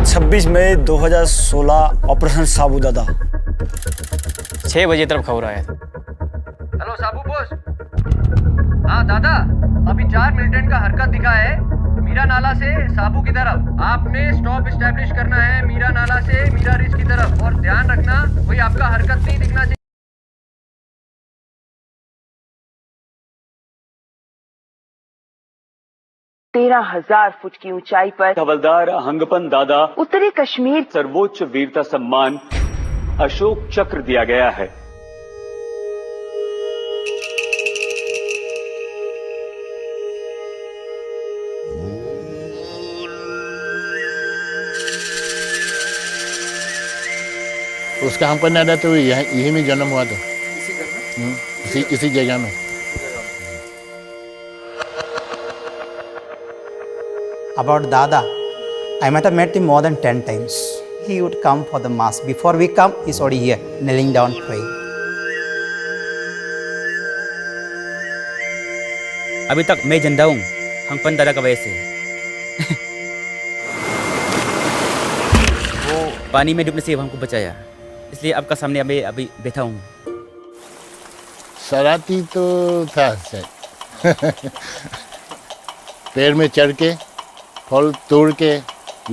26 मई 2016 operation साबूदादा। 6 बजे तरफ खबर आया था। हेलो साबू बोस। हाँ दादा, अभी 4 मिलिटेंट का हरकत दिखा है मीरा नाला से साबू की तरफ। आपने स्टॉप एस्टेब्लिश करना है मीरा नाला से मीरा रिज की तरफ, और ध्यान रखना कोई आपका हरकत नहीं दिखना चाहिए। 13,000 फुट की ऊंचाई पर हवलदार हंगपन दादा उत्तरी कश्मीर सर्वोच्च वीरता सम्मान अशोक चक्र दिया गया है। उसका हम पढ़ना था तो यही में जन्म हुआ था, इसी जगह में। About Dada, I might have met him more than 10 times. He would come for the mass. Before we come, he's already here, kneeling down, praying. अभी तक मैं जिंदा हूँ हंगपन दादा का वजह से। वो पानी में डूबने से हमको बचाया, इसलिए आपका सामने अभी बैठा हूँ। शरारती तो था शायद। पेड़ में चढ़ के फल तोड़ के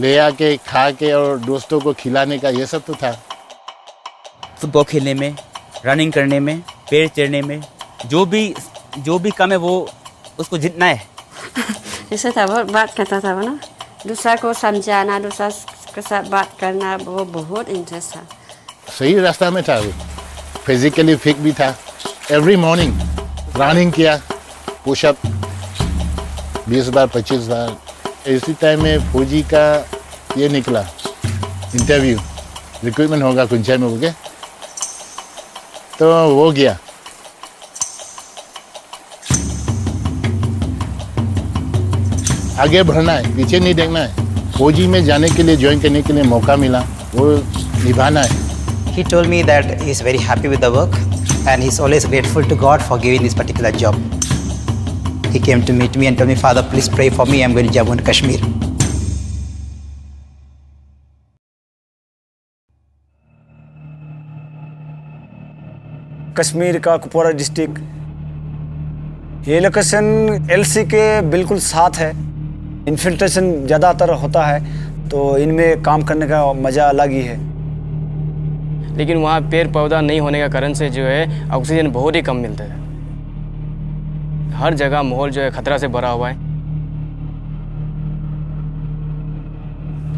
ले आके खा के और दोस्तों को खिलाने का ये सब तो था। फुटबॉल खेलने में, रनिंग करने में, पेड़ चढ़ने में, जो भी काम है वो उसको जीतना है। ऐसा था, बहुत बात करता था ना, दूसरा को समझाना, दूसरा के साथ बात करना, वो बहुत इंटरेस्ट था। सही रास्ता में था वो, फिजिकली फिट भी था। एवरी मॉर्निंग रनिंग किया, पुशअप 20 बार 25 बार। इसी टाइम में फौजी का ये निकला इंटरव्यू, रिक्रूटमेंट होगा कुंचाई में होके, तो वो गया। आगे बढ़ना है, पीछे नहीं देखना है। फौजी में जाने के लिए, ज्वाइन करने के लिए मौका मिला, वो निभाना है। He told me that he's very happy with the work and he's always grateful to God for giving this particular job. He came to meet me and told me, Father, please pray for me. I'm going to Jammu and Kashmir. Kashmir का Kupwara district, ये location LC के बिल्कुल साथ है। Infiltration ज़्यादातर होता है, तो इनमें काम करने का मज़ा अलग ही है। लेकिन वहाँ पेड़ पौधा नहीं होने का कारण से जो है ऑक्सीजन बहुत ही कम मिलता है। हर जगह माहौल जो है खतरा से भरा हुआ है,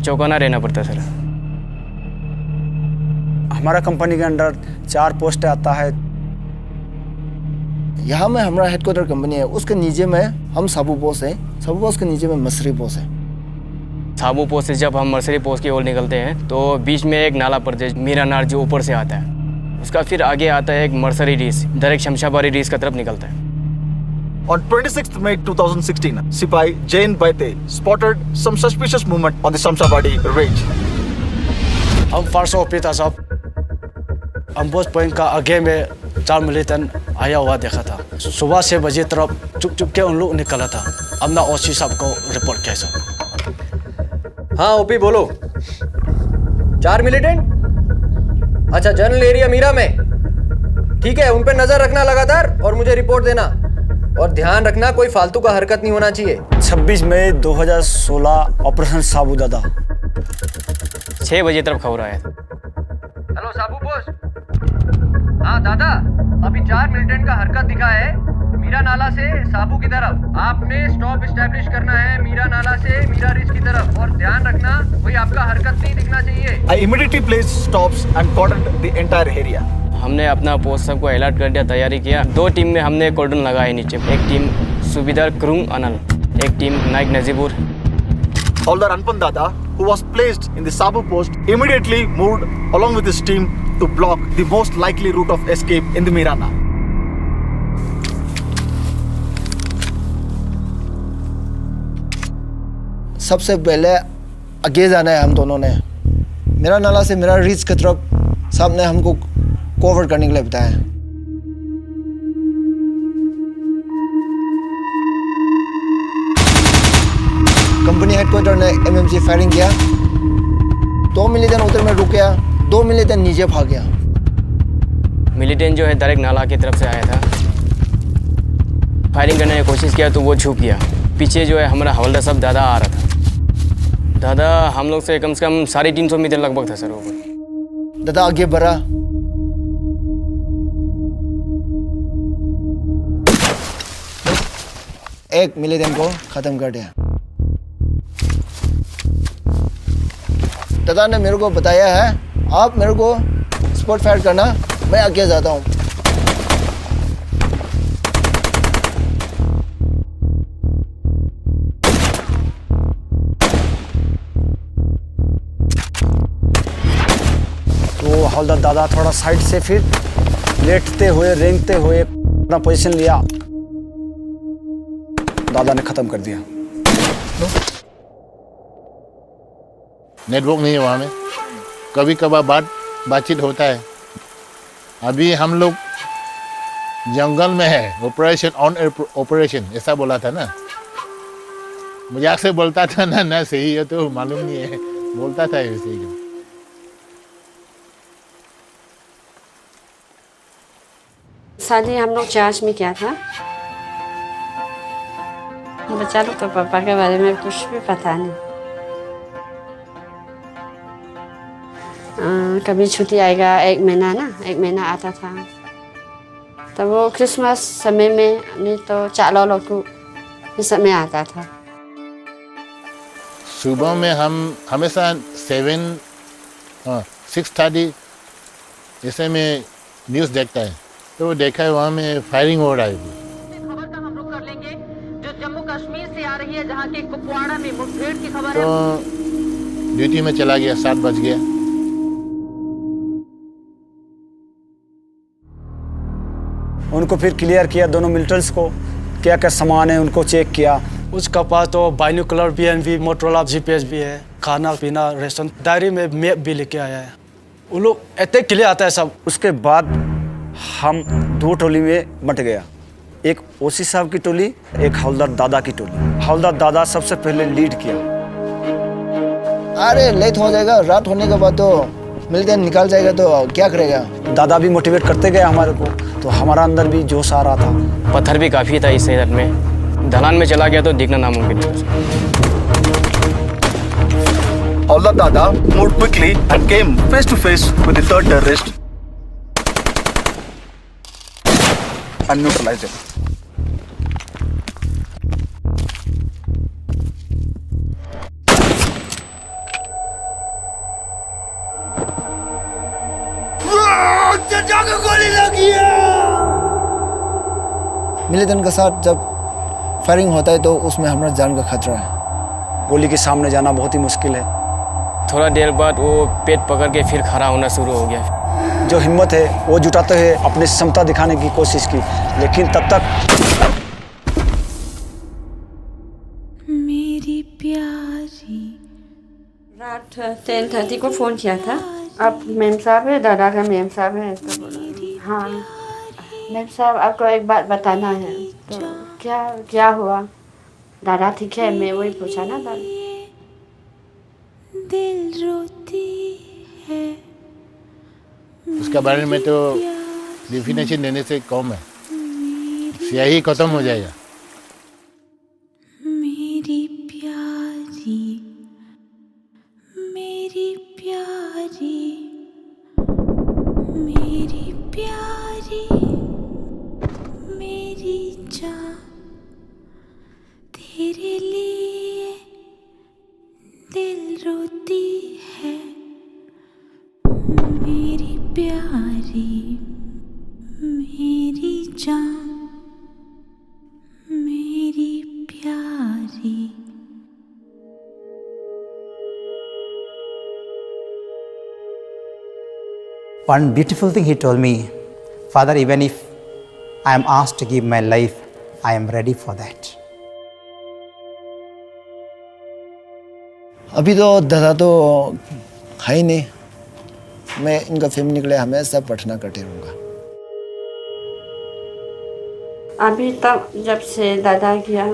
चौकन्ना रहना पड़ता है सर। हमारा कंपनी के अंडर 4 पोस्ट आता है। यहाँ में हमारा हेडक्वार्टर कंपनी है, उसके नीचे में हम साबू पोस्ट है, साबू पोस्ट के नीचे में मसरी पोस्ट है। साबू पोस्ट से जब हम मर्सरी पोस्ट की ओर निकलते हैं तो बीच में एक नाला प्रदेश मीरा नार जो ऊपर से आता है, उसका फिर आगे आता है एक मर्सरी रीस, डायरेक्ट शमशाबादी रीस की तरफ निकलता है। On 26th May 2016, Sipai Jain Baite spotted some suspicious movement on the Shamshabadi Ridge. हम फार्स ऑपरेटर साहब अम्बोज पॉइंट का आगे में 4 मिलिटेंट आया हुआ देखा था। सुबह 6 बजे तरफ चुप के उन लोग निकला था। हमने ओसी साहब को रिपोर्ट किया साहब। हाँ ओपी बोलो। 4 मिलिटेंट? अच्छा, जनरल एरिया मीरा में। ठीक है, उन पे नजर रखना लगातार और मुझे रिपोर्ट देना, और ध्यान रखना कोई फालतू का हरकत नहीं होना चाहिए। 26 मई 2016 ऑपरेशन साबूदादा। 6 बजे तरफ खबर आया था। हेलो साबू बोस। हाँ दादा, अभी 4 मिलिटेंट का हरकत दिखा है मीरा नाला से साबू की तरफ। आपने स्टॉप एस्टेब्लिश करना है मीरा नाला से मीरा रिज की तरफ, और ध्यान रखना कोई आपका हरकत नहीं दिखना चाहिए। I immediately placed stops and cordoned the entire area. हमने अपना पोस्ट सबको अलर्ट कर दिया, तैयारी किया। 2 टीम में हमने कॉर्डन लगाए नीचे। एक टीम सूबेदार करुंग अनल, एक team Naik Najibur. Haldar Anpan Dada, who was placed in the Sabu post, immediately moved along with his team to block the most likely route of escape in the Mirana. सबसे पहले आगे जाना है हम दोनों ने। मेरा नाला से मेरा रिज की तरफ साहब ने हमको कवर करने के लिए बताया। कंपनी हेडक्वार्टर ने एमएमजी फायरिंग किया। 2 मिलियन उधर में रुक गया, 2 मिलियन नीचे भाग गया। मिलिटेंट जो है डायरेक्ट नाला की तरफ से आया था, फायरिंग करने की कोशिश किया तो वो छुप गया। पीछे जो है हमारा हवलदार साहब दादा आ रहा था। दादा हम लोग से कम 350 मीटर लगभग था सर वो। दादा आगे बढ़ा, एक मिलियन को खत्म कर दिया। दादा ने मेरे को बताया है, आप मेरे को स्पॉट फायर करना, मैं आगे जाता हूँ। तो हवलदार दादा थोड़ा साइड से फिर लेटते हुए रेंगते हुए अपना पोजीशन लिया, दादा ने खत्म कर दिया। नेटवर्क नहीं है वहाँ में, कभी कभार बातचीत होता है। अभी हम लोग जंगल में है, ऑपरेशन ऑन ऑपरेशन ऐसा बोला था ना, मजाक से बोलता था ना सही है तो मालूम नहीं है, बोलता था ऐसे ही। शादी हम लोग चर्च में किया था। बच्चा लोग तो पापा के बारे में कुछ भी पता नहीं। कभी छुट्टी आएगा, 1 महीना आता था। तब वो क्रिसमस समय में नहीं तो चालो लोग को इस समय आता था। सुबह में हम हमेशा 6:30 ऐसे में न्यूज़ देखता है, तो देखा है वहाँ में फायरिंग हो रहा है। खबर का हम रुख कर लेंगे जो जम्मू कश्मीर से आ रही है, जहां के कुपवाड़ा में मुठभेड़ की खबर है। तो ड्यूटी में चला गया, 7 बज गया। उनको फिर क्लियर किया, दोनों मिलिटेंट्स को क्या क्या सामान है उनको चेक किया। उसका पास तो बाइनोकुलर भी, मोटरोला GPS भी है, खाना पीना रेशन, डायरी में मैप भी लेके आया है। वो लोग इतने क्लियर आता है सब। उसके बाद हम 2 टोली में बंट गया, एक ओसी साहब की टोली, एक हवलदार दादा की टोली। हवलदार दादा सबसे पहले लीड किया। अरे लेट हो जाएगा, रात होने के बाद तो मिलियन निकाल जाएगा तो क्या करेगा। दादा भी मोटिवेट करते गए हमारे को, तो हमारा अंदर भी जोश आ रहा था। पत्थर भी काफ़ी था इस एरिया में, ढलान में चला गया तो दिखना नामुमकिन है। Hawldar Dada moved quickly and came face to face with the third terrorist and neutralized him. Million के साथ जब फायरिंग होता है तो उसमें हमारा जान का खतरा है। गोली के सामने जाना बहुत ही मुश्किल है। थोड़ा देर बाद वो पेट पकड़ के फिर खड़ा होना शुरू हो गया। जो हिम्मत है वो जुटाते हुए अपनी क्षमता दिखाने की कोशिश की, लेकिन तब तक मेरी प्यारी। रात 10:30 को फ़ोन किया था। अब मेम साहब है, दादा का मेम साहब है, तो बोला हाँ मेम साहब आपको एक बात बताना है। तो क्या हुआ? दादा ठीक है, मैं वही पूछा ना दादा। दिल रोती है। उसके बारे में तो डिफिनेशन देने से कम है, स्याही खत्म हो जाएगा। मेरी प्यारी, मेरी प्यारी, मेरी प्यारी, मेरी जान, तेरे लिए दिल रोती है। मेरी प्यारी, मेरी जान, मेरी प्यारी। One beautiful thing he told me, Father, even if I am asked to give my life, I am ready for that. अभी तो दादा तो है ही नहीं, मैं इनका फैमिली के लिए हमेशा प्रार्थना करते रहूँगा। अभी तक जब से दादा गया,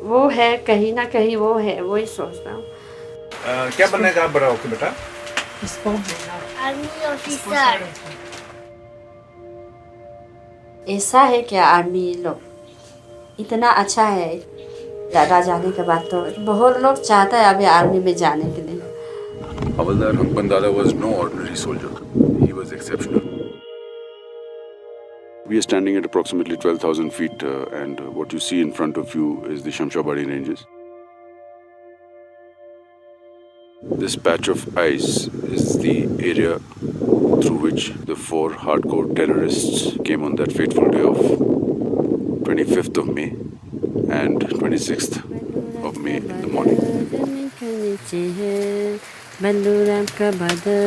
वो है कहीं ना कहीं, वो है, वही सोचता हूँ। क्या बनने का बड़ा होके बेटा? Army officer. ऐसा है क्या आर्मी लोग इतना अच्छा है। दादा जाने के बाद तो बहुत लोग चाहता है अभी आर्मी में जाने के लिए। Havaldar Hankpan Dada was no ordinary soldier. He was exceptional. We are standing at approximately 12,000 feet and what you see in front of you is the Shamshabadi ranges. This patch of ice is the area through which the 4 hardcore terrorists came on that fateful day of 25th of May and 26th of May in the morning. बदलू राम का बदन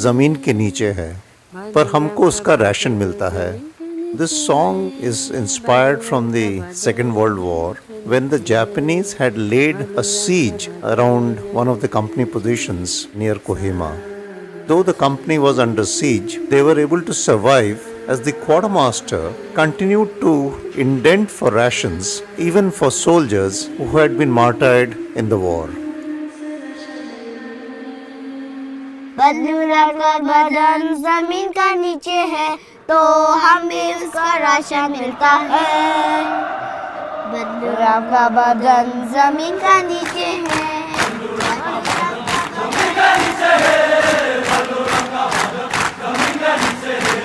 जमीन के नीचे है पर हमको उसका राशन मिलता है. This song is inspired from the Second World War when the Japanese had laid a siege around one of the company positions near Kohima. Though the company was under siege, they were able to survive as the quartermaster continued to indent for rations even for soldiers who had been martyred in the war. बदलू राम का बदन जमीन का नीचे है तो हमें उसका राशन मिलता है. बदलू राम का बदन जमीन का नीचे है. बदलू राम का बदन जमीन का नीचे है.